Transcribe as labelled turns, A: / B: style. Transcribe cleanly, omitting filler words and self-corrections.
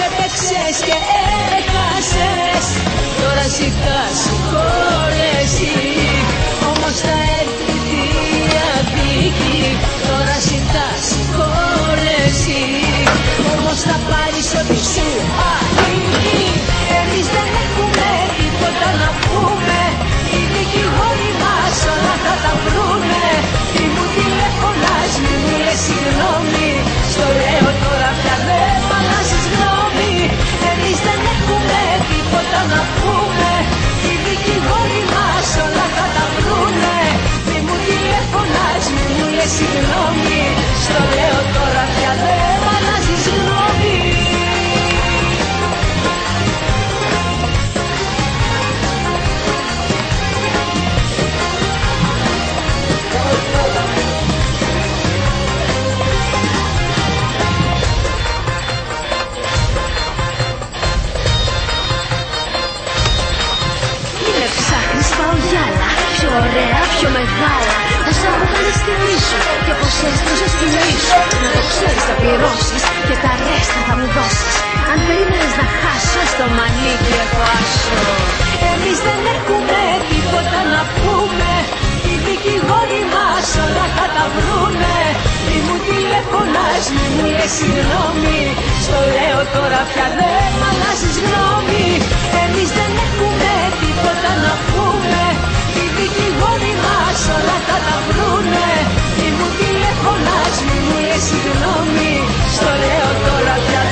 A: έπαιξες και έχασες. Τώρα ζητάς συγχώρεση, όμως θα έρθει διαδίκη. Τώρα ζητάς συγχώρεση, όμως θα πάρεις ό,τι σου ανήκει. Εμείς δεν έχουμε τίποτα να πούμε, οι δικηγόροι μας όλα θα τα βρούνε. Μη μου τηλεφωνάς, μη μου λες συγγνώμη, στο λέω τώρα πια δεν μ' αλλάζεις γνώμη. Εμείς δεν έχουμε τίποτα να πούμε, οι δικηγόροι μας όλα θα τα βρούνε. Μη μου τηλεφωνάς, μη μου λες συγγνώμη, στο λέω τώρα πια δεν μ' αλλάζεις γνώμη. Πιο ωραία, πιο μεγάλα, όσα μου κάνεις θυμίσου και πως έστρωσες τη ζωή σου. Να το ξέρεις θα πληρώσεις και τα ρέστα θα μου δώσεις. Αν περίμενες να χάσω στο μανίκι έχω άσο. Εμείς δεν έχουμε τίποτα να πούμε, οι δικηγόροι μας όλα θα τα βρούνε. Μη μου τηλεφωνάς, μη μου λες συγγνώμη, στο λέω τώρα πια δεν μ' αλλάζεις γνώμη. Εμείς δεν έχουμε τίποτα να πούμε, οι δικηγόροι μας όλα θα τα βρούνε. Μη μου τηλεφωνάς, μη μου λες συγγνώμη, στο λέω τώρα πια